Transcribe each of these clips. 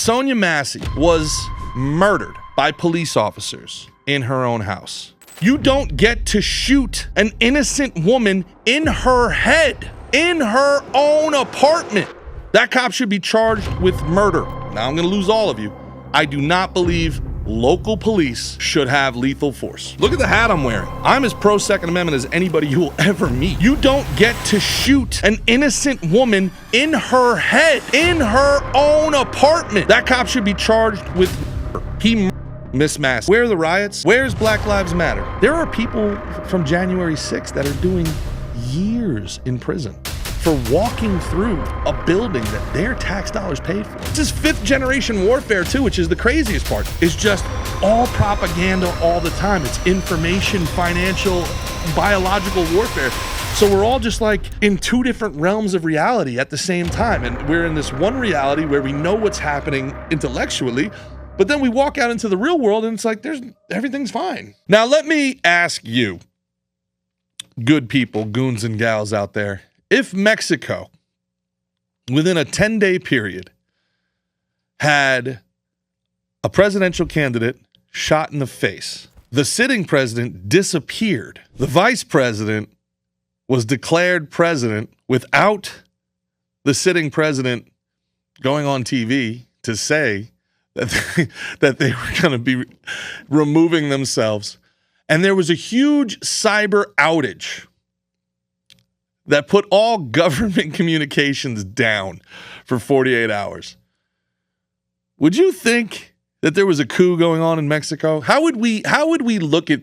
Sonya Massey was murdered by police officers in her own house. You don't get to shoot an innocent woman in her head, in her own apartment. That cop should be charged with murder. Now I'm gonna lose all of you. I do not believe local police should have lethal force. Look at the hat I'm wearing. I'm as pro Second Amendment as anybody you will ever meet. You don't get to shoot an innocent woman in her head, in her own apartment. That cop should be charged with murder. Miss Massey. Where are the riots? Where's Black Lives Matter? There are people from January 6th that are doing years in prison for walking through a building that their tax dollars paid for. This is fifth generation warfare too, which is the craziest part. It's just all propaganda all the time. It's information, financial, biological warfare. So we're all just like in two different realms of reality at the same time. And we're in this one reality where we know what's happening intellectually, but then we walk out into the real world and it's like everything's fine. Now let me ask you, good people, goons and gals out there, if Mexico, within a 10-day period, had a presidential candidate shot in the face, the sitting president disappeared, the vice president was declared president without the sitting president going on TV to say that they were going to be removing themselves, and there was a huge cyber outage that put all government communications down for 48 hours. Would you think that there was a coup going on in Mexico? How would we look at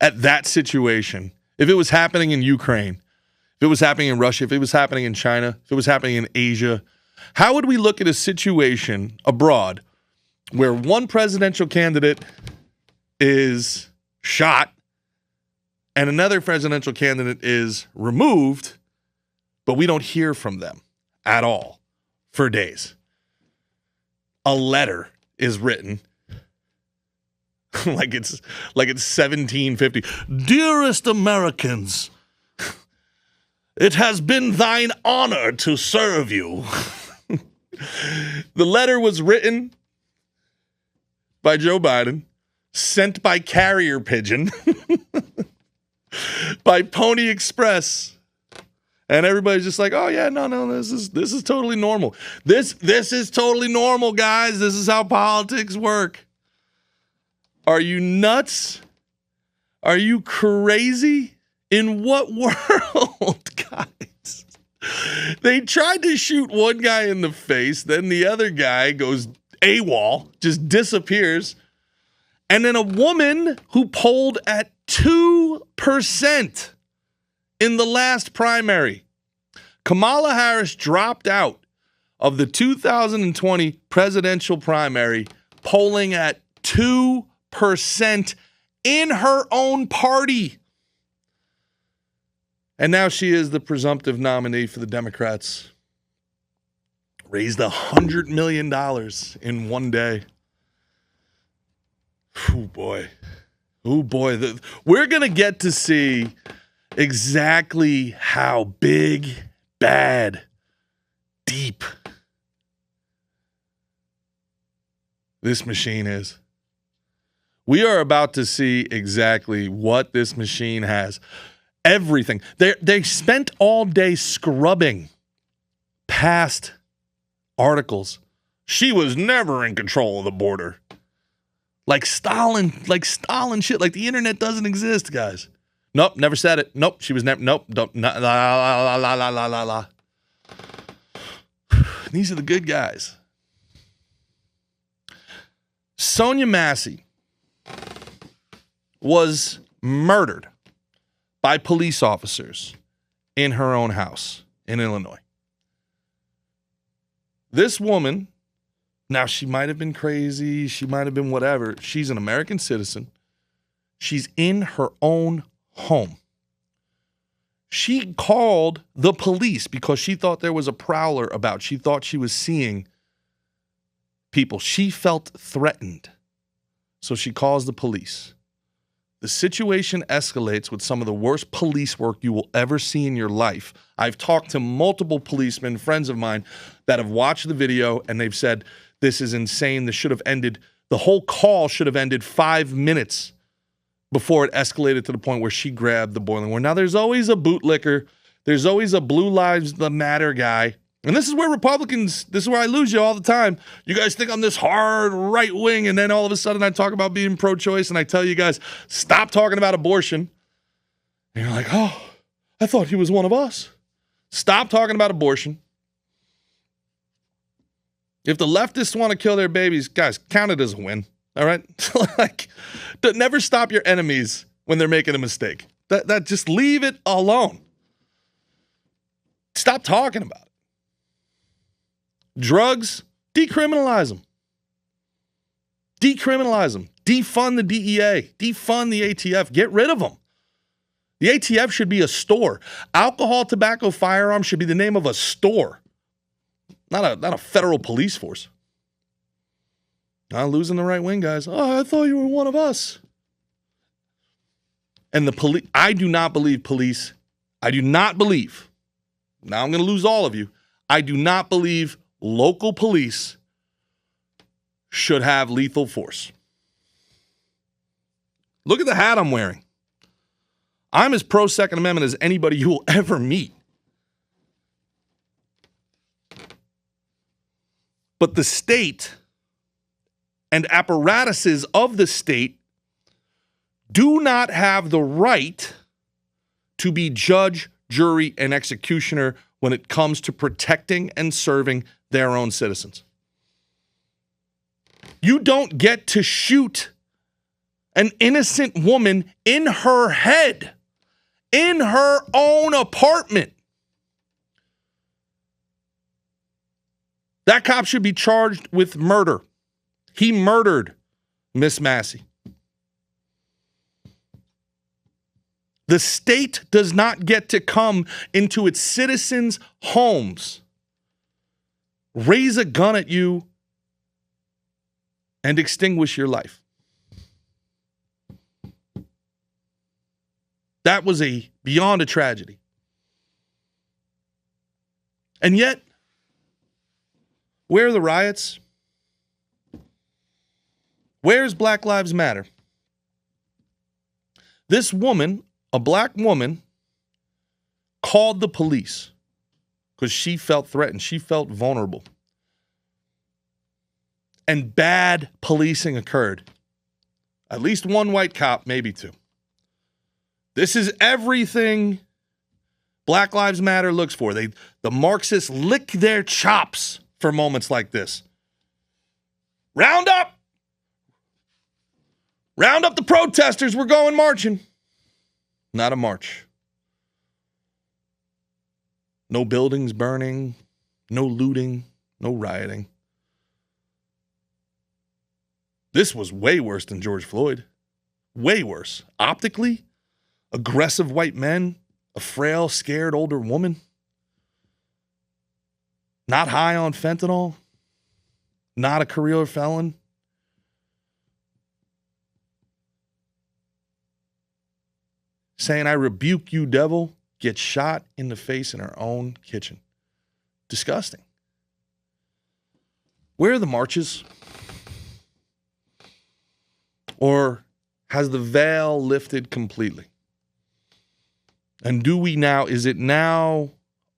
that situation if it was happening in Ukraine, if it was happening in Russia, if it was happening in China, if it was happening in Asia? How would we look at a situation abroad where one presidential candidate is shot and another presidential candidate is removed, but we don't hear from them at all for days? A letter is written like it's 1750. Dearest Americans, it has been thine honor to serve you. The letter was written by Joe Biden, sent by carrier pigeon, by Pony Express, and everybody's just like, oh yeah, no, this is totally normal. This is totally normal, guys. This is how politics work. Are you nuts? Are you crazy? In what world, guys? They tried to shoot one guy in the face, then the other guy goes AWOL, just disappears. And then a woman who polled at 2% in the last primary, Kamala Harris, dropped out of the 2020 presidential primary, polling at 2% in her own party. And now she is the presumptive nominee for the Democrats. Raised $100 million in one day. Oh boy. We're going to get to see exactly how big, bad, deep this machine is. We are about to see exactly what this machine has. Everything. They spent all day scrubbing past articles. She was never in control of the border. Like Stalin shit. Like the internet doesn't exist, guys. Nope, never said it. Nope, she was never. Nope, don't. La la la la la la la. These are the good guys. Sonya Massey was murdered by police officers in her own house in Illinois. This woman, now she might have been crazy, she might have been whatever. She's an American citizen. She's in her own home. She called the police because she thought there was a prowler about. She thought she was seeing people. She felt threatened. So she calls the police. The situation escalates with some of the worst police work you will ever see in your life. I've talked to multiple policemen, friends of mine, that have watched the video, and they've said This is insane. This should have ended, the whole call should have ended 5 minutes before it escalated to the point where she grabbed the boiling water. Now, there's always a bootlicker. There's always a Blue Lives Matter guy. And this is where Republicans, this is where I lose you all the time. You guys think I'm this hard right wing, and then all of a sudden I talk about being pro-choice, and I tell you guys, stop talking about abortion. And you're like, oh, I thought he was one of us. Stop talking about abortion. If the leftists want to kill their babies, guys, count it as a win. All right? Like, never stop your enemies when they're making a mistake. That just leave it alone. Stop talking about it. Drugs, decriminalize them. Decriminalize them. Defund the DEA. Defund the ATF. Get rid of them. The ATF should be a store. Alcohol, tobacco, firearms should be the name of a store. Not a federal police force. Not losing the right wing, guys. Oh, I thought you were one of us. And the police, I do not believe police. I do not believe. Now I'm going to lose all of you. I do not believe local police should have lethal force. Look at the hat I'm wearing. I'm as pro-Second Amendment as anybody you will ever meet. But the state and apparatuses of the state do not have the right to be judge, jury, and executioner when it comes to protecting and serving their own citizens. You don't get to shoot an innocent woman in her head, in her own apartment. That cop should be charged with murder. He murdered Miss Massey. The state does not get to come into its citizens' homes, raise a gun at you, and extinguish your life. That was beyond a tragedy. And yet, where are the riots? Where's Black Lives Matter? This woman, a black woman, called the police because she felt threatened. She felt vulnerable. And bad policing occurred. At least one white cop, maybe two. This is everything Black Lives Matter looks for. The Marxists lick their chops for moments like this. Round up! Round up the protesters. We're going marching. Not a march. No buildings burning. No looting. No rioting. This was way worse than George Floyd. Way worse. Optically, aggressive white men, a frail, scared older woman, not high on fentanyl, not a career felon. Saying, I rebuke you, devil, gets shot in the face in her own kitchen. Disgusting. Where are the marches? Or has the veil lifted completely? And is it now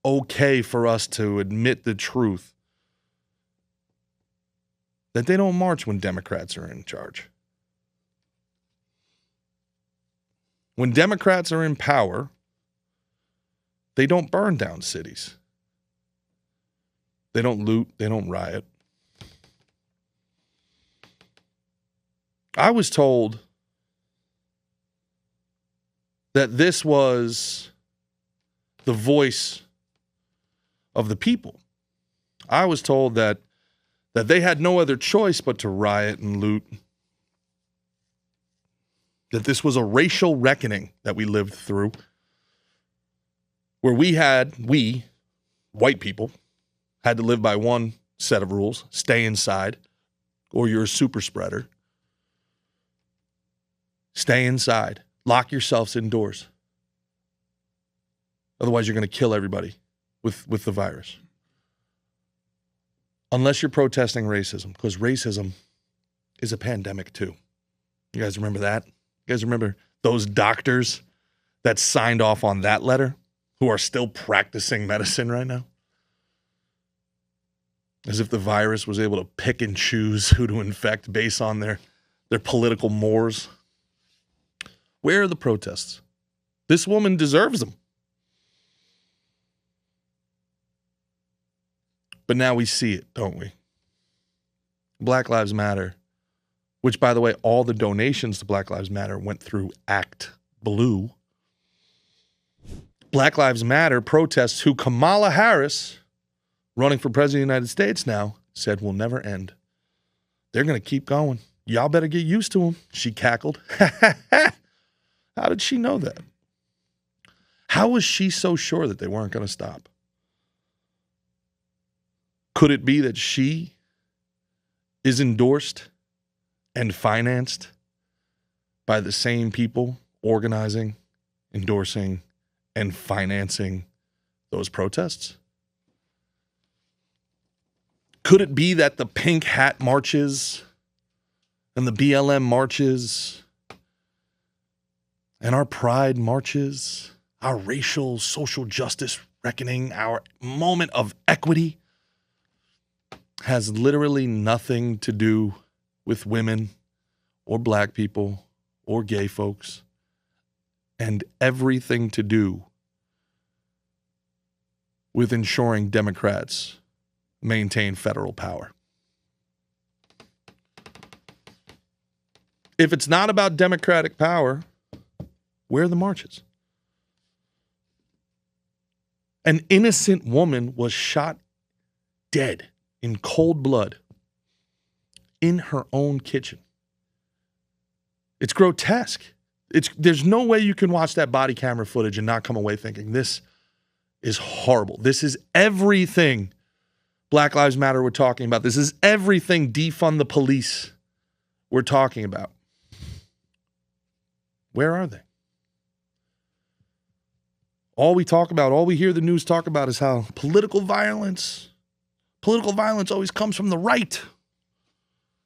okay for us to admit the truth that they don't march when Democrats are in charge? When Democrats are in power, they don't burn down cities. They don't loot. They don't riot. I was told that this was the voice of the people. I was told that they had no other choice but to riot and loot. That this was a racial reckoning that we lived through, where we, white people, had to live by one set of rules: stay inside, or you're a super spreader. Stay inside. Lock yourselves indoors. Otherwise, you're going to kill everybody with the virus. Unless you're protesting racism, because racism is a pandemic too. You guys remember that? You guys remember those doctors that signed off on that letter who are still practicing medicine right now? As if the virus was able to pick and choose who to infect based on their political mores. Where are the protests? This woman deserves them. But now we see it, don't we? Black Lives Matter, which, by the way, all the donations to Black Lives Matter went through Act Blue. Black Lives Matter protests, who Kamala Harris, running for president of the United States now, said will never end. They're going to keep going. Y'all better get used to them, she cackled. How did she know that? How was she so sure that they weren't going to stop? Could it be that she is endorsed and financed by the same people organizing, endorsing, and financing those protests? Could it be that the pink hat marches and the BLM marches and our pride marches, our racial social justice reckoning, our moment of equity has literally nothing to do with women or black people or gay folks, and everything to do with ensuring Democrats maintain federal power? If it's not about Democratic power, where are the marches? An innocent woman was shot dead in cold blood in her own kitchen. It's grotesque. There's no way you can watch that body camera footage and not come away thinking this is horrible. This is everything Black Lives Matter we're talking about. This is everything defund the police we're talking about. Where are they? All we talk about, all we hear the news talk about is how political violence always comes from the right.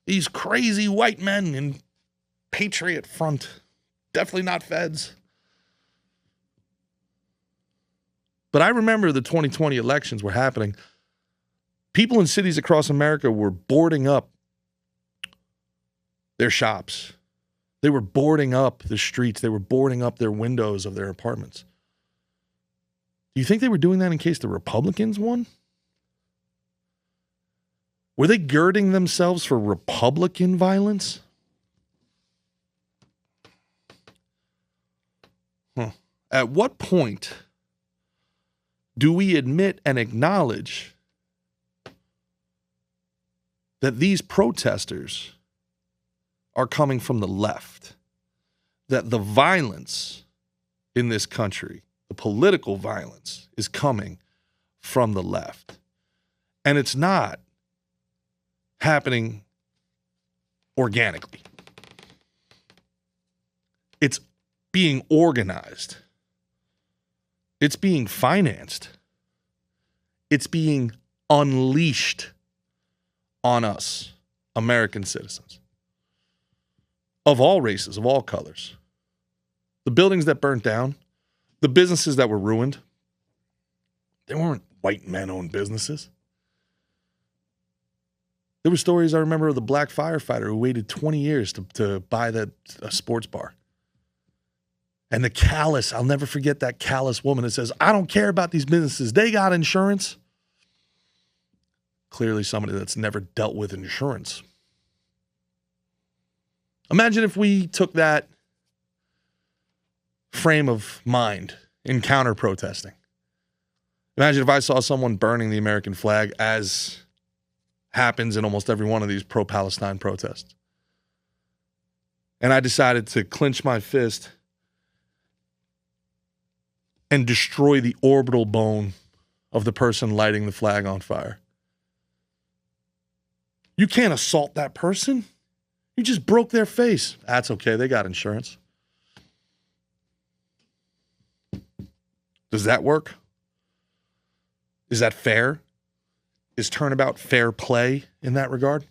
These crazy white men in Patriot Front. Definitely not feds. But I remember the 2020 elections were happening. People in cities across America were boarding up their shops. They were boarding up the streets. They were boarding up their windows of their apartments. Do you think they were doing that in case the Republicans won? Were they girding themselves for Republican violence? At what point do we admit and acknowledge that these protesters are coming from the left? That the violence in this country, the political violence, is coming from the left. And it's not happening organically. It's being organized. It's being financed. It's being unleashed on us, American citizens, of all races, of all colors. The buildings that burnt down, the businesses that were ruined, they weren't white men-owned businesses. There were stories I remember of the black firefighter who waited 20 years to buy a sports bar. And the callous, I'll never forget that callous woman that says, I don't care about these businesses. They got insurance. Clearly somebody that's never dealt with insurance. Imagine if we took that frame of mind in counter-protesting. Imagine if I saw someone burning the American flag, as happens in almost every one of these pro-Palestine protests. And I decided to clench my fist and destroy the orbital bone of the person lighting the flag on fire. You can't assault that person. You just broke their face. That's okay. They got insurance. Does that work? Is that fair? is turnabout fair play in that regard?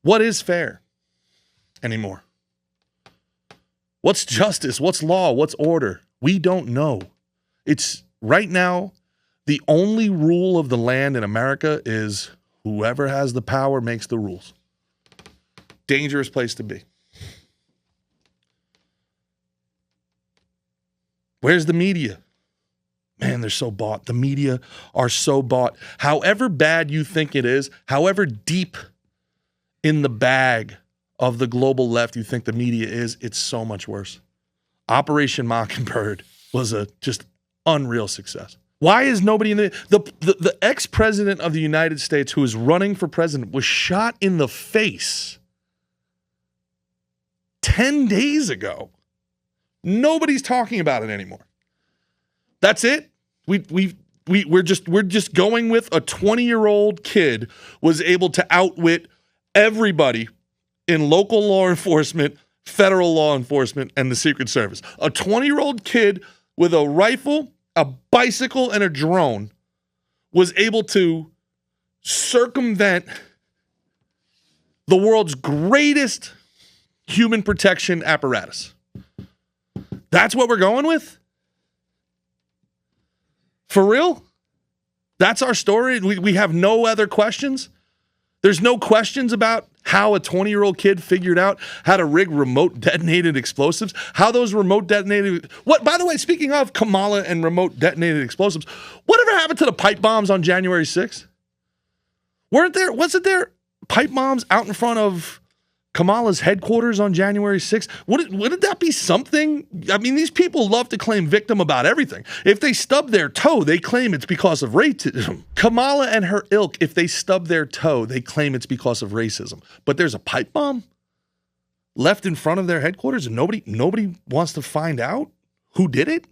What is fair anymore? What's justice? What's law? What's order? We don't know. It's right now, the only rule of the land in America is whoever has the power makes the rules. Dangerous place to be. Where's the media? Man, they're so bought. The media are so bought. However bad you think it is, however deep in the bag of the global left you think the media is, it's so much worse. Operation Mockingbird was a just unreal success. Why is nobody in the ex-president of the United States who is running for president was shot in the face 10 days ago. Nobody's talking about it anymore. That's it. We're just going with a 20-year-old kid was able to outwit everybody in local law enforcement, federal law enforcement, and the Secret Service. A 20-year-old kid with a rifle, a bicycle, and a drone was able to circumvent the world's greatest human protection apparatus. That's what we're going with? For real? That's our story? We have no other questions? There's no questions about how a 20-year-old kid figured out how to rig remote detonated explosives, how those remote detonated... What? By the way, speaking of Kamala and remote detonated explosives, whatever happened to the pipe bombs on January 6th? Wasn't there pipe bombs out in front of Kamala's headquarters on January 6th? Wouldn't that be something? I mean, these people love to claim victim about everything. If they stub their toe, they claim it's because of racism. Kamala and her ilk, if they stub their toe, they claim it's because of racism. But there's a pipe bomb left in front of their headquarters and nobody wants to find out who did it?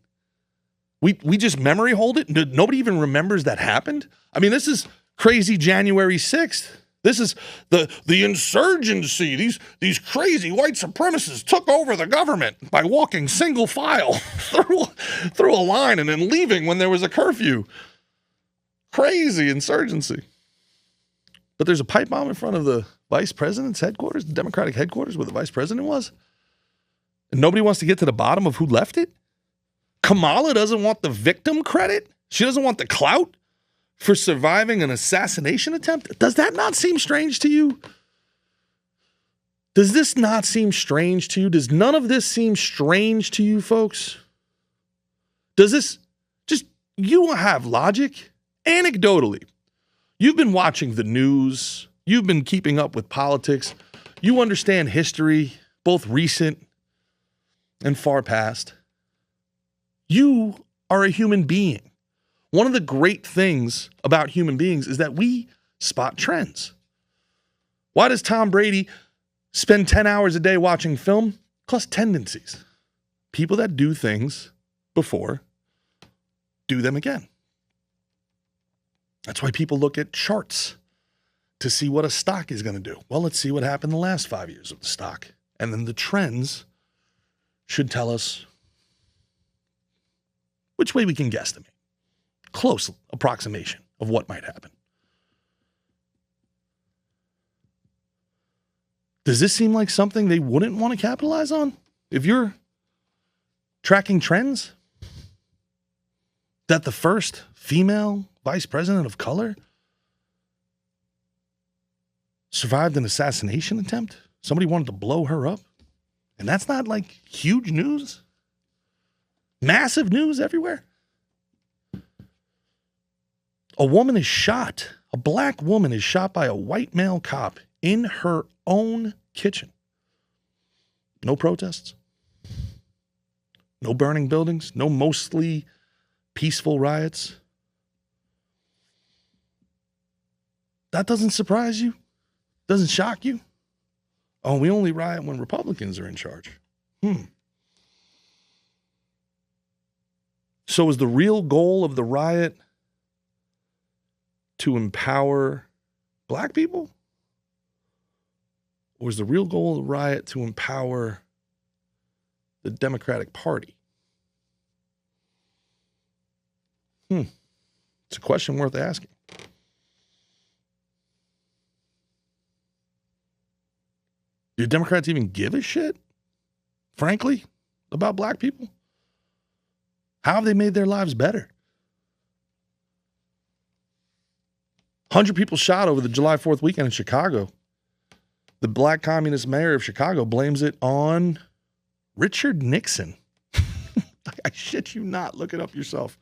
We just memory hold it? Nobody even remembers that happened? I mean, this is crazy January 6th. This is the insurgency. These crazy white supremacists took over the government by walking single file through a line and then leaving when there was a curfew. Crazy insurgency. But there's a pipe bomb in front of the vice president's headquarters, the Democratic headquarters where the vice president was. And nobody wants to get to the bottom of who left it. Kamala doesn't want the victim credit. She doesn't want the clout for surviving an assassination attempt? Does that not seem strange to you? Does this not seem strange to you? Does none of this seem strange to you, folks? Does this just, you have logic? Anecdotally, you've been watching the news. You've been keeping up with politics. You understand history, both recent and far past. You are a human being. One of the great things about human beings is that we spot trends. Why does Tom Brady spend 10 hours a day watching film? Because tendencies. People that do things before do them again. That's why people look at charts to see what a stock is going to do. Well, let's see what happened the last 5 years of the stock. And then the trends should tell us which way we can guesstimate. Close approximation of what might happen. Does this seem like something they wouldn't want to capitalize on? If you're tracking trends, that the first female vice president of color survived an assassination attempt, somebody wanted to blow her up, and that's not like huge news, massive news everywhere. A woman is shot. A black woman is shot by a white male cop in her own kitchen. No protests. No burning buildings. No mostly peaceful riots. That doesn't surprise you? Doesn't shock you? Oh, we only riot when Republicans are in charge. So is the real goal of the riot to empower black people? Or is the real goal of the riot to empower the Democratic Party? It's a question worth asking. Do Democrats even give a shit, frankly, about black people? How have they made their lives better? 100 people shot over the July 4th weekend in Chicago. The black communist mayor of Chicago blames it on Richard Nixon. I shit you not. Look it up yourself.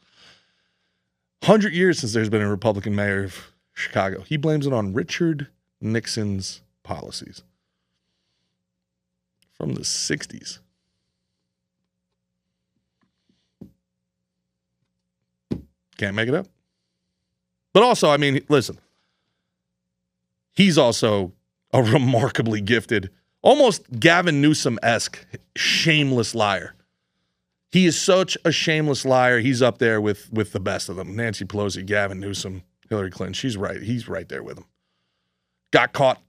100 years since there's been a Republican mayor of Chicago. He blames it on Richard Nixon's policies from the 60s. Can't make it up. But also, I mean, listen, he's also a remarkably gifted, almost Gavin Newsom-esque, shameless liar. He is such a shameless liar. He's up there with the best of them. Nancy Pelosi, Gavin Newsom, Hillary Clinton. She's right. He's right there with him. Got caught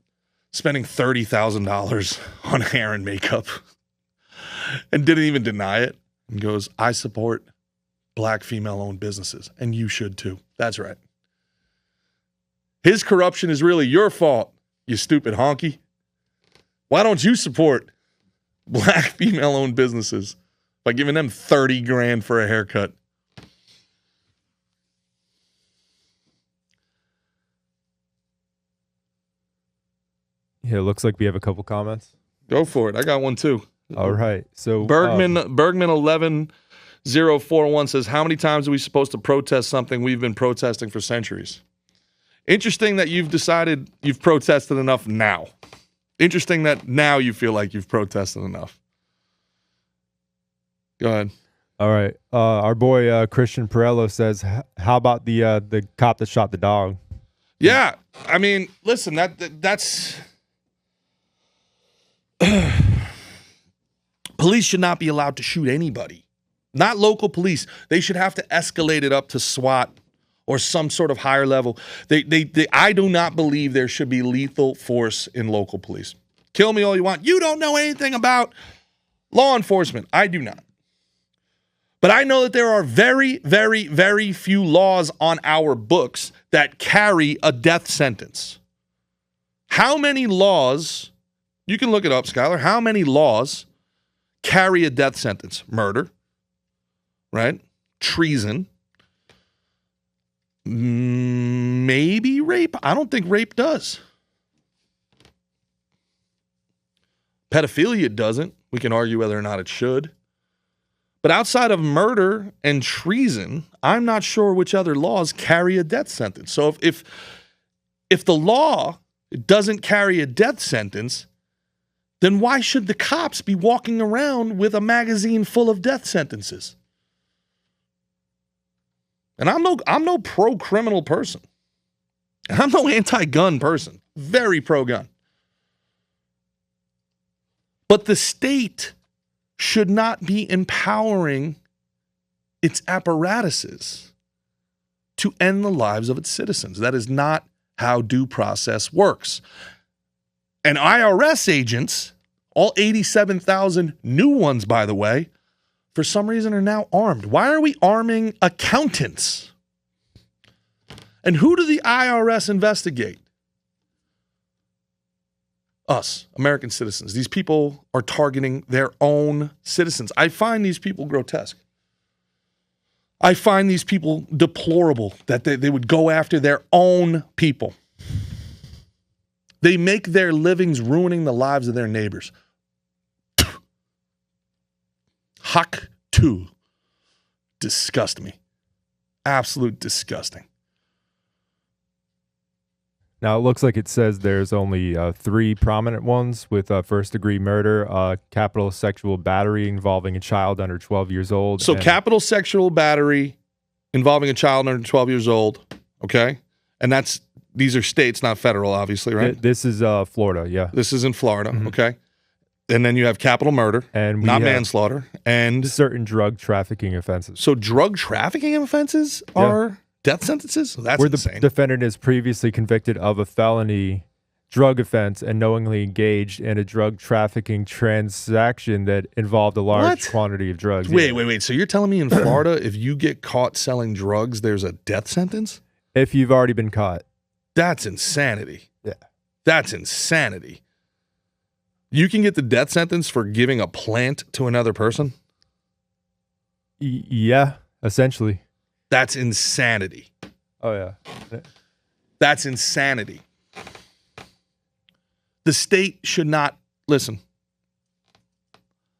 spending $30,000 on hair and makeup and didn't even deny it. And goes, I support black female-owned businesses, and you should too. That's right. His corruption is really your fault, you stupid honky. Why don't you support black female-owned businesses by giving them $30,000 for a haircut? Yeah, it looks like we have a couple comments. Go for it. I got one too. All right. So Bergman 11041 says, how many times are we supposed to protest something we've been protesting for centuries? Interesting that you've decided you've protested enough now. Interesting that now you feel like you've protested enough. Go ahead. All right. Our boy Christian Perello says, how about the cop that shot the dog? Yeah. I mean, listen, that's... Police should not be allowed to shoot anybody. Not local police. They should have to escalate it up to SWAT or some sort of higher level. I do not believe there should be lethal force in local police. Kill me all you want. You don't know anything about law enforcement. I do not. But I know that there are very, very, very few laws on our books that carry a death sentence. How many laws, you can look it up, Skylar, how many laws carry a death sentence? Murder, right? Treason, maybe rape. I don't think rape does. Pedophilia doesn't. We can argue whether or not it should. But outside of murder and treason, I'm not sure which other laws carry a death sentence. So if the law doesn't carry a death sentence, then why should the cops be walking around with a magazine full of death sentences? And I'm no pro-criminal person. And I'm no anti-gun person. Very pro-gun. But the state should not be empowering its apparatuses to end the lives of its citizens. That is not how due process works. And IRS agents, all 87,000 new ones, by the way, for some reason are now armed. Why are we arming accountants? And who do the IRS investigate? Us, American citizens. These people are targeting their own citizens. I find these people grotesque. I find these people deplorable that they would go after their own people. They make their livings ruining the lives of their neighbors. Huck to disgust me. Absolute disgusting. Now, it looks like it says there's only 3 prominent ones with first-degree murder, capital sexual battery involving a child under 12 years old. So capital sexual battery involving a child under 12 years old, okay? And these are states, not federal, obviously, right? This is Florida, yeah. This is in Florida, okay? And then you have capital murder, and not manslaughter, and certain drug trafficking offenses. So drug trafficking offenses are death sentences? That's where insane. The defendant is previously convicted of a felony drug offense and knowingly engaged in a drug trafficking transaction that involved a large quantity of drugs. Wait. So you're telling me in Florida, if you get caught selling drugs, there's a death sentence? If you've already been caught. That's insanity. Yeah. That's insanity. You can get the death sentence for giving a plant to another person? Yeah, essentially. That's insanity. Oh, yeah. That's insanity. The state should not, listen,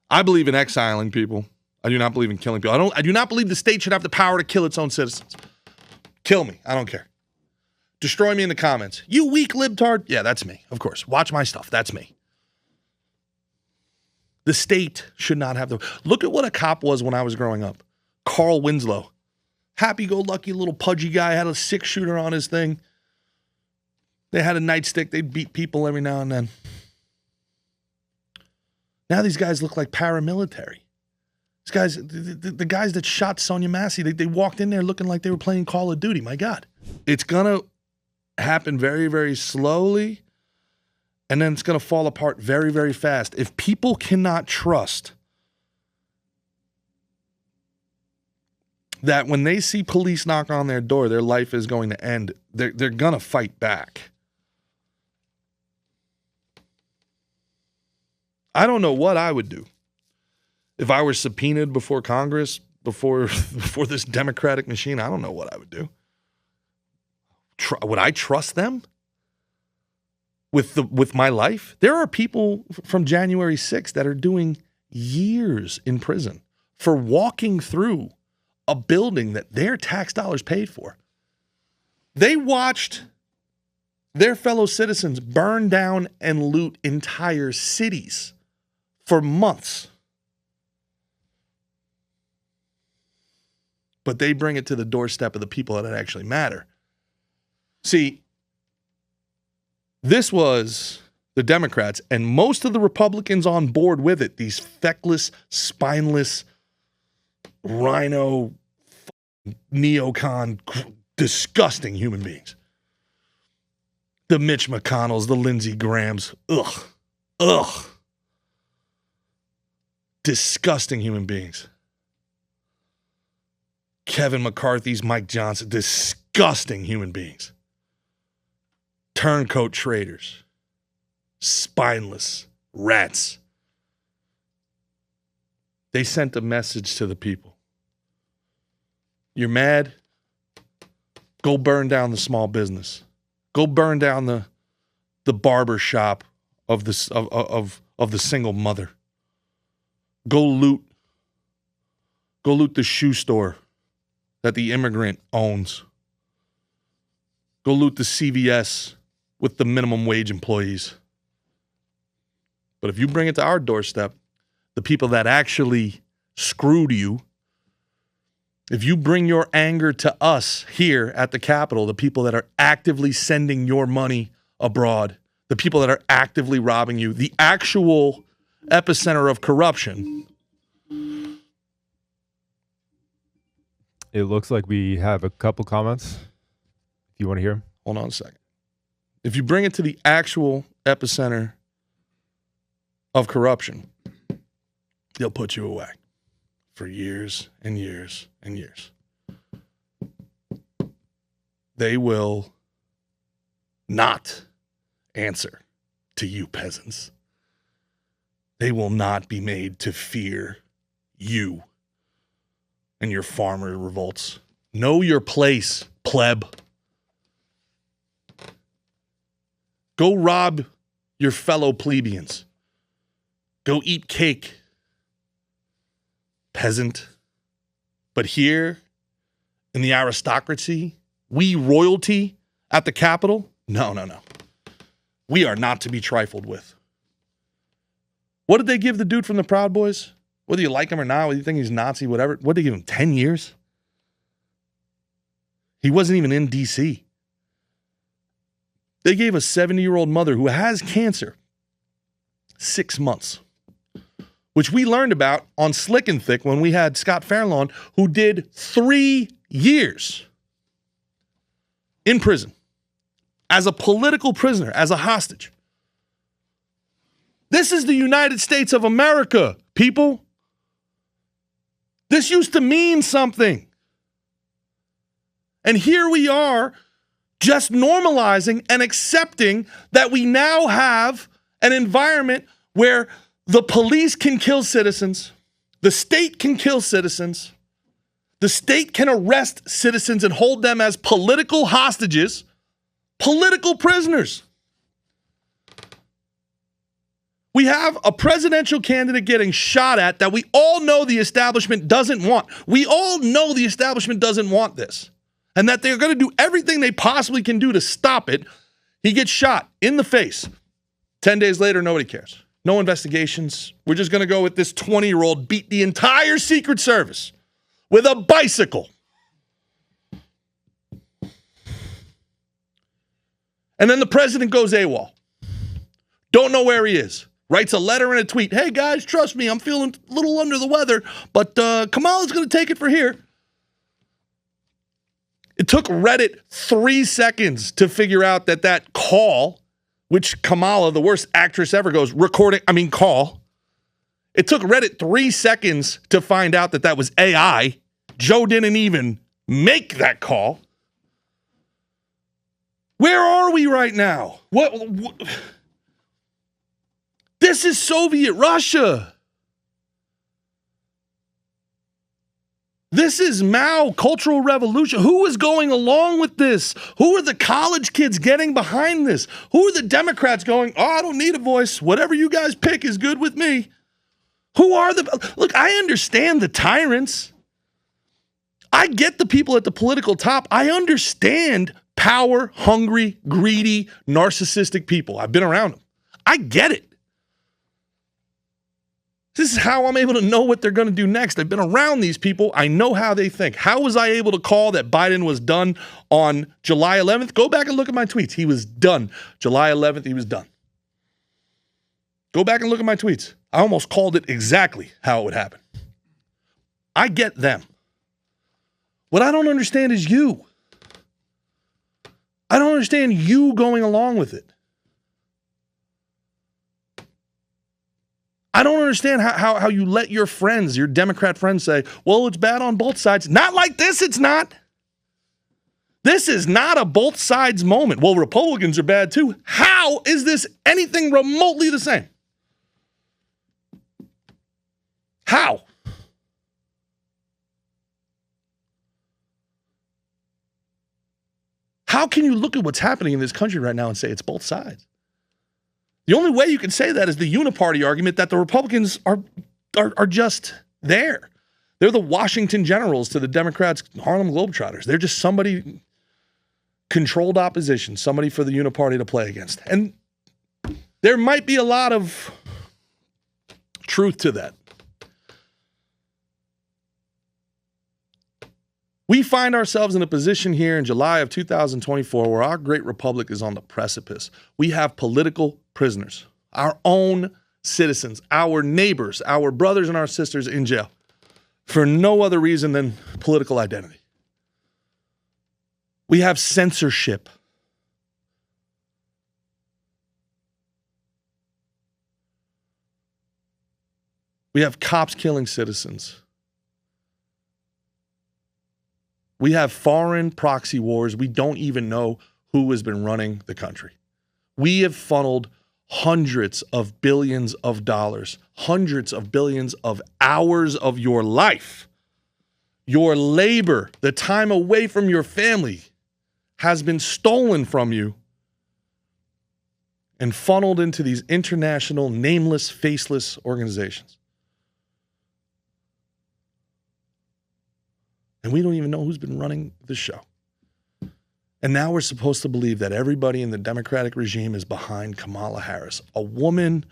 I believe in exiling people. I do not believe in killing people. I do not believe the state should have the power to kill its own citizens. Kill me. I don't care. Destroy me in the comments. You weak libtard. Yeah, that's me. Of course. Watch my stuff. That's me. The state should not have the... Look at what a cop was when I was growing up. Carl Winslow. Happy-go-lucky little pudgy guy. Had a 6-shooter on his thing. They had a nightstick. They'd beat people every now and then. Now these guys look like paramilitary. These guys, the guys that shot Sonya Massey, they walked in there looking like they were playing Call of Duty. My God. It's going to happen very, very slowly, and then it's going to fall apart very, very fast. If people cannot trust that when they see police knock on their door, their life is going to end, they're going to fight back. I don't know what I would do if I were subpoenaed before Congress, before this Democratic machine. I don't know what I would do. Would I trust them with my life? There are people from January 6th that are doing years in prison for walking through a building that their tax dollars paid for. They watched their fellow citizens burn down and loot entire cities for months. But they bring it to the doorstep of the people that actually matter. See, this was the Democrats and most of the Republicans on board with it, these feckless, spineless, rhino, neocon, disgusting human beings. The Mitch McConnells, the Lindsey Grahams, ugh. Disgusting human beings. Kevin McCarthy's, Mike Johnson, disgusting human beings. Turncoat traitors. Spineless rats. They sent a message to the people. You're mad? Go burn down the small business. Go burn down the barber shop of the single mother. Go loot the shoe store that the immigrant owns. Go loot the CVS with the minimum wage employees. But if you bring it to our doorstep, the people that actually screwed you, if you bring your anger to us here at the Capitol, the people that are actively sending your money abroad, the people that are actively robbing you, the actual epicenter of corruption. It looks like we have a couple comments. If you want to hear them. Hold on a second. If you bring it to the actual epicenter of corruption, they'll put you away for years and years and years. They will not answer to you peasants. They will not be made to fear you and your farmer revolts. Know your place, pleb. Go rob your fellow plebeians. Go eat cake, peasant. But here, in the aristocracy, we royalty at the Capitol, no. We are not to be trifled with. What did they give the dude from the Proud Boys? Whether you like him or not, whether you think he's Nazi, whatever, what did they give him, 10 years? He wasn't even in D.C. They gave a 70-year-old mother who has cancer 6 months, which we learned about on Slick and Thick when we had Scott Fairlawn, who did 3 years in prison as a political prisoner, as a hostage. This is the United States of America, people. This used to mean something. And here we are just normalizing and accepting that we now have an environment where the police can kill citizens, the state can kill citizens, the state can arrest citizens and hold them as political hostages, political prisoners. We have a presidential candidate getting shot at that we all know the establishment doesn't want. We all know the establishment doesn't want this, and that they're going to do everything they possibly can do to stop it. He gets shot in the face. 10 days later, nobody cares. No investigations. We're just going to go with this 20-year-old beat the entire Secret Service with a bicycle. And then the president goes AWOL. Don't know where he is. Writes a letter and a tweet. Hey, guys, trust me, I'm feeling a little under the weather, but Kamala's going to take it for here. It took Reddit 3 seconds to figure out that call, which Kamala, the worst actress ever, goes call. It took Reddit 3 seconds to find out that was AI. Joe didn't even make that call. Where are we right now? What? This is Soviet Russia. This is Mao, Cultural Revolution. Who is going along with this? Who are the college kids getting behind this? Who are the Democrats going, I don't need a voice. Whatever you guys pick is good with me. Who are look, I understand the tyrants. I get the people at the political top. I understand power, hungry, greedy, narcissistic people. I've been around them. I get it. This is how I'm able to know what they're going to do next. I've been around these people. I know how they think. How was I able to call that Biden was done on July 11th? Go back and look at my tweets. He was done. July 11th, he was done. Go back and look at my tweets. I almost called it exactly how it would happen. I get them. What I don't understand is you. I don't understand you going along with it. I don't understand how you let your friends, your Democrat friends say, well, it's bad on both sides. Not like this, it's not. This is not a both sides moment. Well, Republicans are bad too. How is this anything remotely the same? How? How can you look at what's happening in this country right now and say it's both sides? The only way you can say that is the uniparty argument that the Republicans are just there. They're the Washington Generals to the Democrats' Harlem Globetrotters. They're just somebody controlled opposition, somebody for the uniparty to play against. And there might be a lot of truth to that. We find ourselves in a position here in July of 2024 where our great republic is on the precipice. We have political prisoners, our own citizens, our neighbors, our brothers and our sisters in jail for no other reason than political identity. We have censorship. We have cops killing citizens. We have foreign proxy wars. We don't even know who has been running the country. We have funneled hundreds of billions of dollars, hundreds of billions of hours of your life, your labor, the time away from your family has been stolen from you and funneled into these international, nameless, faceless organizations. And we don't even know who's been running the show. And now we're supposed to believe that everybody in the Democratic regime is behind Kamala Harris, a woman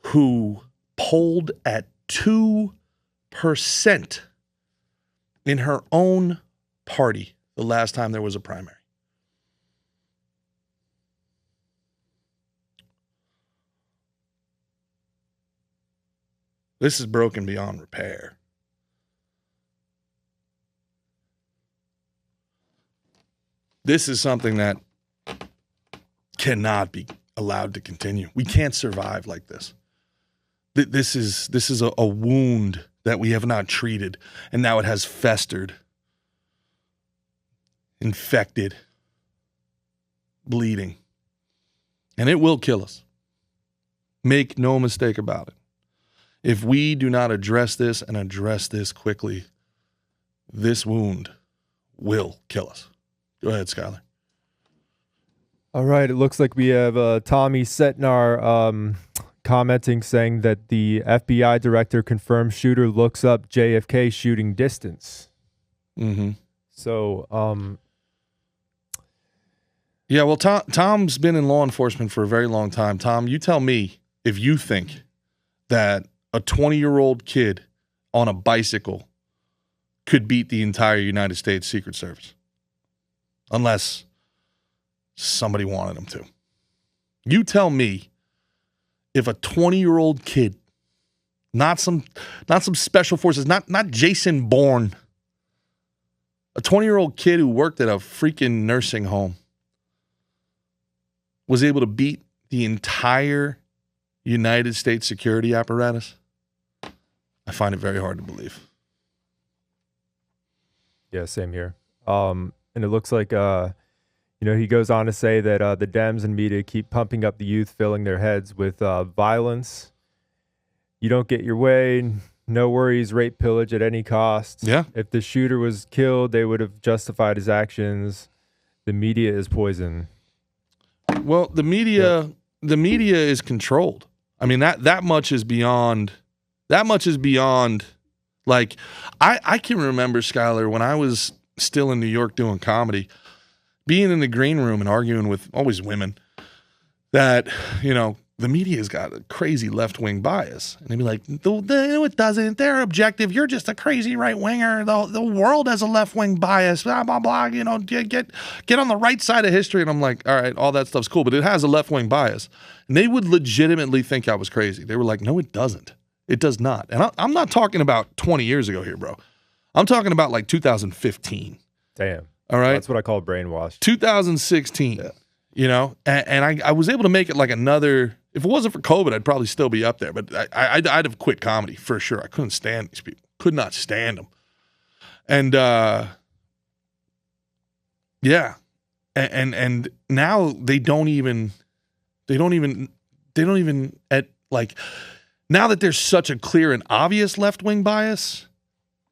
who polled at 2% in her own party the last time there was a primary. This is broken beyond repair. This is something that cannot be allowed to continue. We can't survive like this. This is a wound that we have not treated, and now it has festered, infected, bleeding, and it will kill us. Make no mistake about it. If we do not address this and address this quickly, this wound will kill us. Go ahead, Skylar. All right. It looks like we have Tommy Setnar commenting, saying that the FBI director confirmed shooter looks up JFK shooting distance. Mm-hmm. So, yeah, well, Tom's been in law enforcement for a very long time. Tom, you tell me if you think that a 20-year-old kid on a bicycle could beat the entire United States Secret Service. Unless somebody wanted him to. You tell me if a 20-year-old kid, not some special forces, not Jason Bourne, a 20-year-old kid who worked at a freaking nursing home was able to beat the entire United States security apparatus, I find it very hard to believe. Yeah, same here. And it looks like, he goes on to say that the Dems and media keep pumping up the youth, filling their heads with violence. You don't get your way, no worries, rape, pillage at any cost. Yeah. If the shooter was killed, they would have justified his actions. The media is poison. Well, the media is controlled. I mean, that much is beyond. Like, I can remember, Skylar, when I was still in New York doing comedy, being in the green room and arguing with always women that, the media's got a crazy left-wing bias. And they'd be like, no, it doesn't. They're objective. You're just a crazy right-winger. The world has a left-wing bias. Blah, blah, blah. Get on the right side of history. And I'm like, all right, all that stuff's cool, but it has a left-wing bias. And they would legitimately think I was crazy. They were like, no, it doesn't. It does not. And I'm not talking about 20 years ago here, bro. I'm talking about like 2015. Damn. All right? That's what I call brainwash. 2016. Yeah. And I was able to make it like another. If it wasn't for COVID, I'd probably still be up there. But I'd have quit comedy for sure. I couldn't stand these people. Could not stand them. And yeah, and now they don't even at like now that there's such a clear and obvious left wing bias.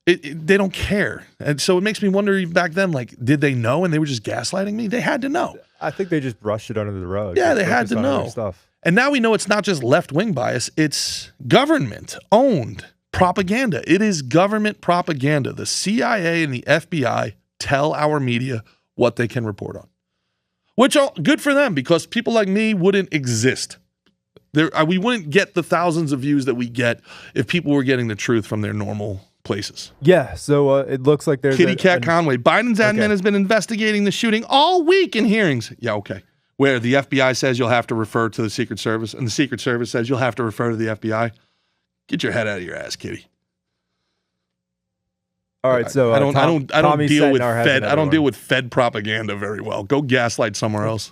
They don't care. And so it makes me wonder, even back then, like, did they know and they were just gaslighting me? They had to know. I think they just brushed it under the rug. Yeah, they had to know. Stuff. And now we know it's not just left-wing bias. It's government-owned propaganda. It is government propaganda. The CIA and the FBI tell our media what they can report on. Which, good for them, because people like me wouldn't exist. We wouldn't get the thousands of views that we get if people were getting the truth from their normal places. Yeah, so it looks like there's Kitty Cat Conway. Biden's admin has been investigating the shooting all week in hearings. Yeah, okay. Where the FBI says you'll have to refer to the Secret Service, and the Secret Service says you'll have to refer to the FBI. Get your head out of your ass, Kitty. All right, so I don't deal with Fed. I don't deal with Fed propaganda very well. Go gaslight somewhere else.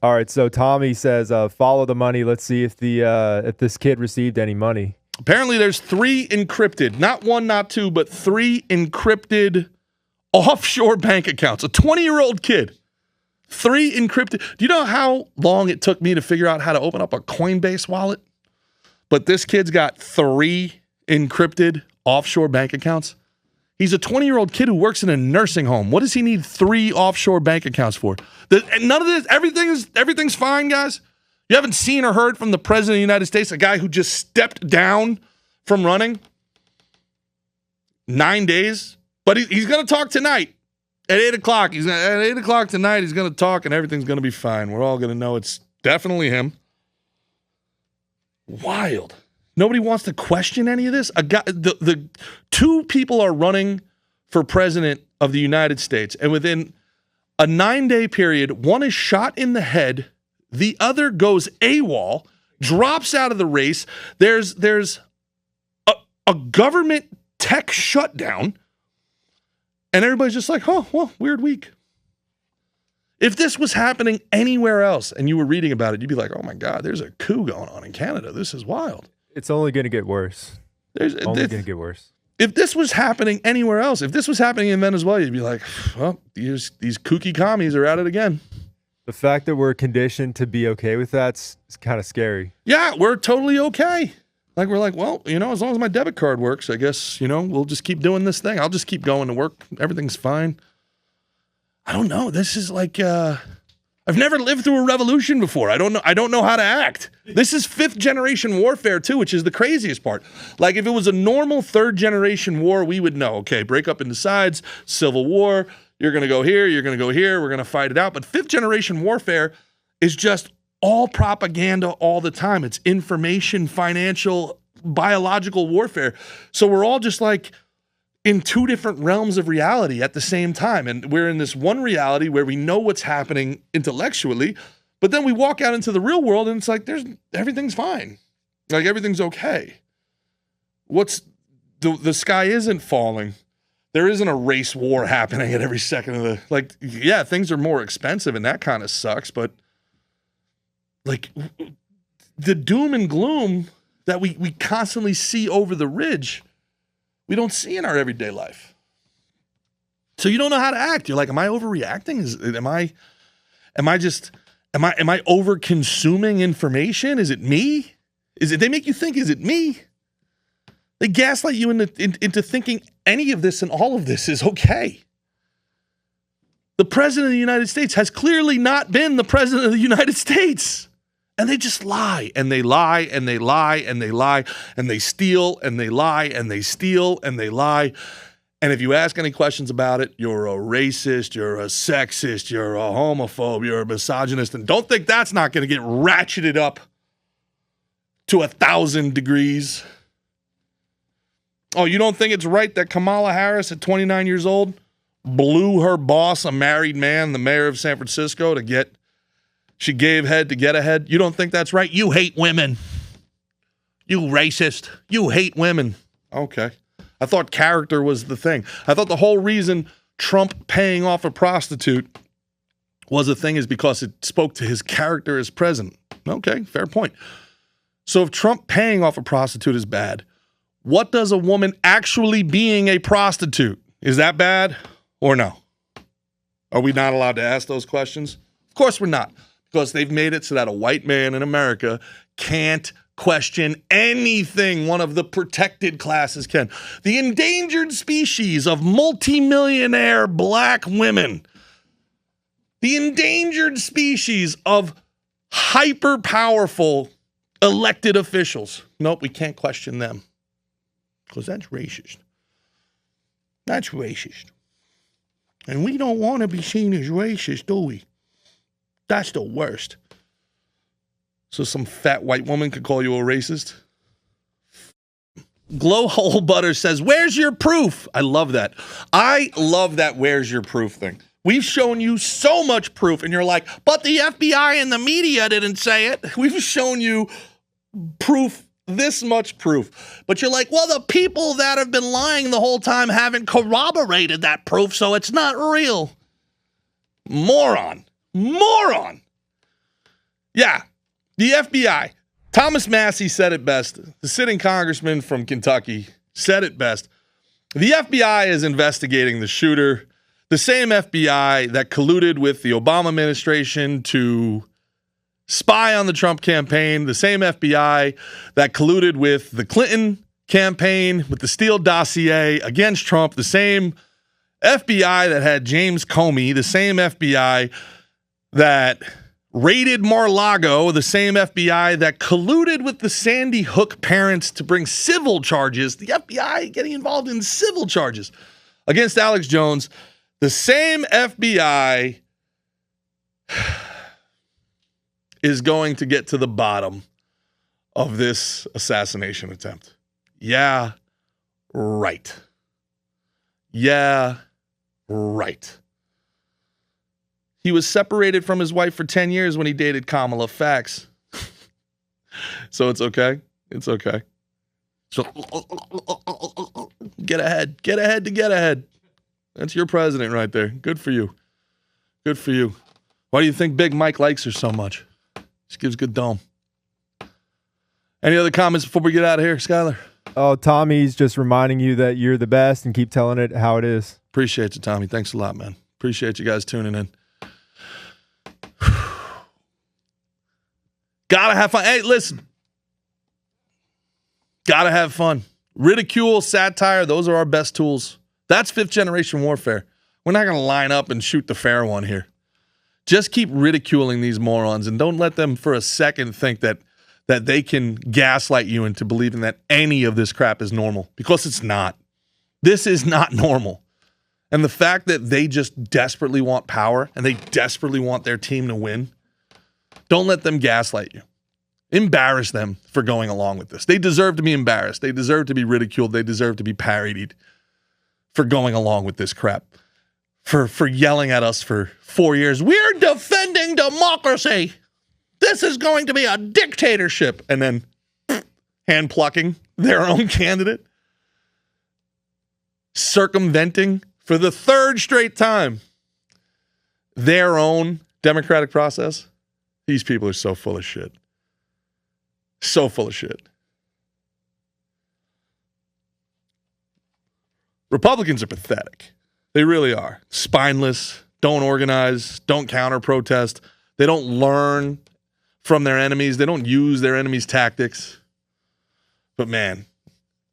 All right, so Tommy says, follow the money. Let's see if this kid received any money. Apparently there's 3 encrypted, not 1, not 2, but 3 encrypted offshore bank accounts. A 20-year-old kid. 3 encrypted. Do you know how long it took me to figure out how to open up a Coinbase wallet? But this kid's got 3 encrypted offshore bank accounts. He's a 20-year-old kid who works in a nursing home. What does he need 3 offshore bank accounts for? None of this, everything's fine, guys. You haven't seen or heard from the President of the United States, a guy who just stepped down from running 9 days. But he's going to talk tonight at 8 o'clock. At 8 o'clock tonight, he's going to talk and everything's going to be fine. We're all going to know it's definitely him. Wild. Nobody wants to question any of this. The 2 people are running for president of the United States. And within a 9-day period, one is shot in the head. The other goes AWOL, drops out of the race. There's a government tech shutdown, and everybody's just like, oh, well, weird week. If this was happening anywhere else and you were reading about it, you'd be like, oh my God, there's a coup going on in Canada. This is wild. It's only going to get worse. It's only going to get worse. If this was happening anywhere else, if this was happening in Venezuela, you'd be like, well, these kooky commies are at it again. The fact that we're conditioned to be okay with that's kind of scary. Yeah, we're totally okay. Like, we're like, well, as long as my debit card works, I guess, we'll just keep doing this thing. I'll just keep going to work. Everything's fine. I don't know. This is like, I've never lived through a revolution before. I don't know how to act. This is 5th generation warfare too, which is the craziest part. Like, if it was a normal 3rd generation war, we would know, okay, break up into sides, civil war, you're going to go here, you're going to go here, we're going to fight it out. But 5th generation warfare is just all propaganda all the time. It's information, financial, biological warfare. So we're all just like in 2 different realms of reality at the same time. And we're in this one reality where we know what's happening intellectually, but then we walk out into the real world and it's like everything's fine. Like, everything's okay. The sky isn't falling. There isn't a race war happening at every second of the, like, yeah, things are more expensive and that kind of sucks, but like, the doom and gloom that we constantly see over the ridge, we don't see in our everyday life. So you don't know how to act. You're like, am I overreacting? Am I over consuming information? Is it me? They make you think, is it me? They gaslight you into thinking any of this and all of this is okay. The president of the United States has clearly not been the president of the United States. And they just lie, and they lie, and they lie, and they lie, and they steal, and they lie, and they steal, and they lie. And if you ask any questions about it, you're a racist, you're a sexist, you're a homophobe, you're a misogynist, and don't think that's not going to get ratcheted up to 1,000 degrees. Oh, you don't think it's right that Kamala Harris, at 29 years old, blew her boss, a married man, the mayor of San Francisco, she gave head to get ahead? You don't think that's right? You hate women. You racist. You hate women. Okay. I thought character was the thing. I thought the whole reason Trump paying off a prostitute was a thing is because it spoke to his character as president. Okay, fair point. So if Trump paying off a prostitute is bad, what does a woman actually being a prostitute? Is that bad or no? Are we not allowed to ask those questions? Of course we're not, because they've made it so that a white man in America can't question anything one of the protected classes can. The endangered species of multimillionaire black women. The endangered species of hyper-powerful elected officials. Nope, we can't question them. Because that's racist. That's racist. And we don't want to be seen as racist, do we? That's the worst. So some fat white woman could call you a racist? Glowhole Butter says, where's your proof? I love that. I love that where's your proof thing. We've shown you so much proof, and you're like, but the FBI and the media didn't say it. We've shown you proof, this much proof. But you're like, well, the people that have been lying the whole time haven't corroborated that proof, so it's not real. Moron. Moron. Yeah, the FBI. Thomas Massey said it best. The sitting congressman from Kentucky said it best. The FBI is investigating the shooter, the same FBI that colluded with the Obama administration to spy on the Trump campaign, the same FBI that colluded with the Clinton campaign, with the Steele dossier against Trump, the same FBI that had James Comey, the same FBI that raided Mar-a-Lago, the same FBI that colluded with the Sandy Hook parents to bring civil charges, the FBI getting involved in civil charges against Alex Jones, the same FBI is going to get to the bottom of this assassination attempt. Yeah, right. Yeah, right. He was separated from his wife for 10 years when he dated Kamala. Facts. So it's okay. It's okay. So get ahead. Get ahead to get ahead. That's your president right there. Good for you. Good for you. Why do you think Big Mike likes her so much? She gives good dome. Any other comments before we get out of here, Skyler? Oh, Tommy's just reminding you that you're the best and keep telling it how it is. Appreciate you, Tommy. Thanks a lot, man. Appreciate you guys tuning in. Gotta have fun. Hey, listen. Gotta have fun. Ridicule, satire, those are our best tools. That's fifth generation warfare. We're not going to line up and shoot the fair one here. Just keep ridiculing these morons and don't let them for a second think that they can gaslight you into believing that any of this crap is normal, because it's not. This is not normal. And the fact that they just desperately want power and they desperately want their team to win, don't let them gaslight you. Embarrass them for going along with this. They deserve to be embarrassed. They deserve to be ridiculed. They deserve to be parodied for going along with this crap. For yelling at us for 4 years. We're defending democracy. This is going to be a dictatorship. And then hand plucking their own candidate. Circumventing for the third straight time their own democratic process. These people are so full of shit. So full of shit. Republicans are pathetic. They really are. Spineless, don't organize, don't counter-protest. They don't learn from their enemies. They don't use their enemies' tactics. But man,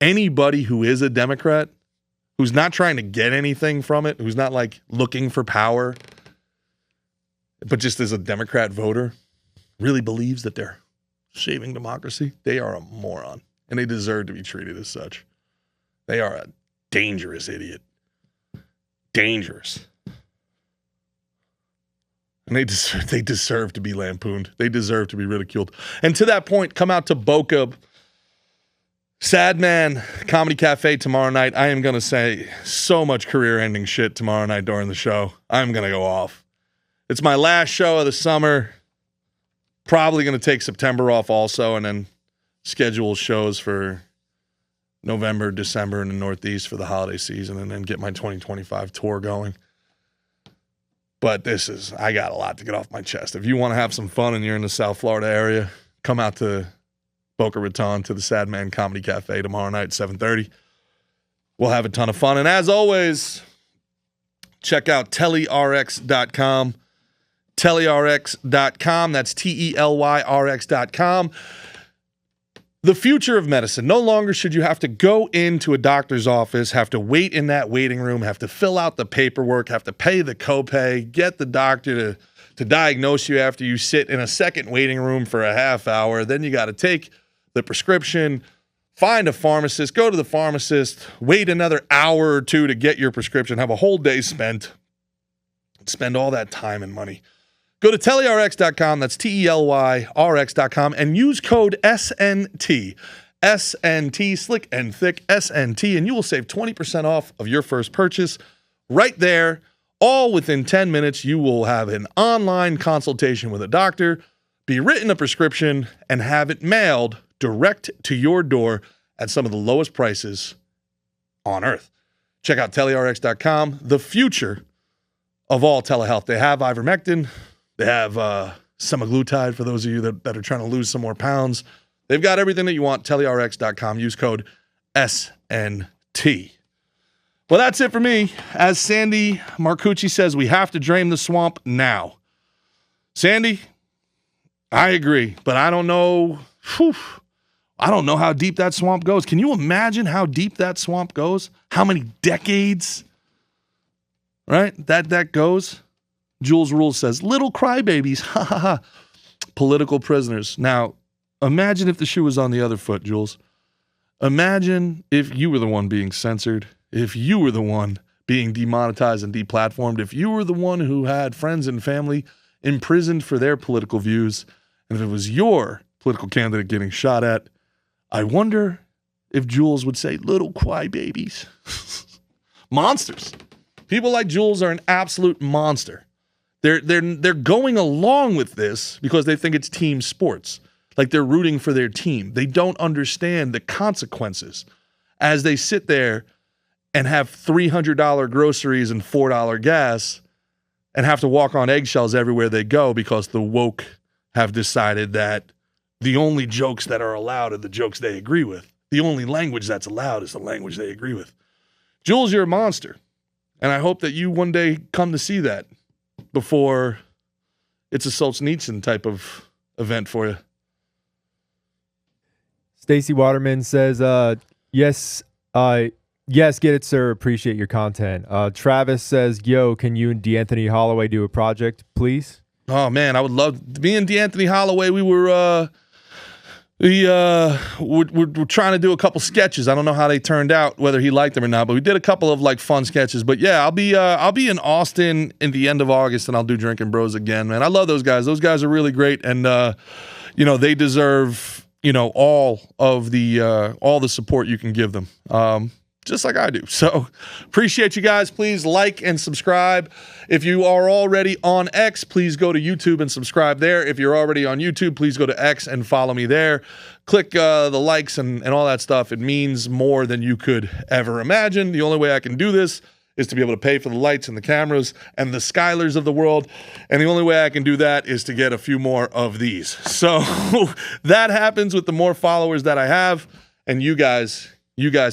anybody who is a Democrat, who's not trying to get anything from it, who's not like looking for power, but just as a Democrat voter, really believes that they're saving democracy, they are a moron. And they deserve to be treated as such. They are a dangerous idiot. Dangerous. And they deserve to be lampooned. They deserve to be ridiculed. And to that point, come out to Boca, Sad Man Comedy Cafe tomorrow night. I am going to say so much career-ending shit tomorrow night during the show. I'm going to go off. It's my last show of the summer. Probably going to take September off also, and then schedule shows for November, December in the Northeast for the holiday season, and then get my 2025 tour going. But I got a lot to get off my chest. If you want to have some fun and you're in the South Florida area, come out to Boca Raton to the Sad Man Comedy Cafe tomorrow night at 7:30. We'll have a ton of fun. And as always, check out telyrx.com. telyrx.com. That's TELYRX.com. The future of medicine. No longer should you have to go into a doctor's office, have to wait in that waiting room, have to fill out the paperwork, have to pay the copay, get the doctor to diagnose you after you sit in a second waiting room for a half hour. Then you got to take the prescription, find a pharmacist, go to the pharmacist, wait another hour or two to get your prescription, have a whole day spent, spend all that time and money. Go to telyrx.com, that's TELYRX.com, and use code SNT. SNT, slick and thick, SNT, and you will save 20% off of your first purchase right there. All within 10 minutes, you will have an online consultation with a doctor, be written a prescription, and have it mailed direct to your door at some of the lowest prices on earth. Check out telyrx.com, the future of all telehealth. They have ivermectin. They have semaglutide for those of you that are trying to lose some more pounds. They've got everything that you want. telyrx.com. Use code SNT. Well, that's it for me. As Sandy Marcucci says, we have to drain the swamp now. Sandy, I agree, but I don't know. I don't know how deep that swamp goes. Can you imagine how deep that swamp goes? How many decades, right, that goes? Jules Rules says, little crybabies, ha ha ha, political prisoners. Now, imagine if the shoe was on the other foot, Jules. Imagine if you were the one being censored, if you were the one being demonetized and deplatformed, if you were the one who had friends and family imprisoned for their political views, and if it was your political candidate getting shot at. I wonder if Jules would say, little crybabies. Monsters. People like Jules are an absolute monster. They're going along with this because they think it's team sports. Like they're rooting for their team. They don't understand the consequences as they sit there and have $300 groceries and $4 gas and have to walk on eggshells everywhere they go because the woke have decided that the only jokes that are allowed are the jokes they agree with. The only language that's allowed is the language they agree with. Jules, you're a monster. And I hope that you one day come to see that before it's a Solzhenitsyn type of event for you. Stacy Waterman says, yes, yes, get it, sir. Appreciate your content. Travis says, yo, can you and D'Anthony Holloway do a project, please? Oh man, I would love. Me and D'Anthony Holloway, we're trying to do a couple sketches. I don't know how they turned out, whether he liked them or not, but we did a couple of like fun sketches. But yeah, I'll be in Austin in the end of August, and I'll do Drinking Bros again, man. I love those guys. Those guys are really great, and they deserve all the support you can give them. Just like I do. So appreciate you guys. Please like and subscribe. If you are already on X, please go to YouTube and subscribe there. If you're already on YouTube, please go to X and follow me there. Click the likes and all that stuff. It means more than you could ever imagine. The only way I can do this is to be able to pay for the lights and the cameras and the Skylers of the world. And the only way I can do that is to get a few more of these. So that happens with the more followers that I have. And you guys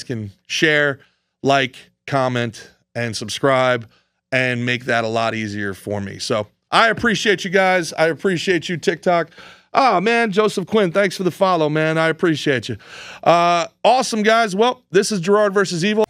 can share, like, comment, and subscribe, and make that a lot easier for me. So I appreciate you guys. I appreciate you, TikTok. Oh, man, Joseph Quinn, thanks for the follow, man. I appreciate you. Awesome, guys. Well, this is Gerard versus Evil.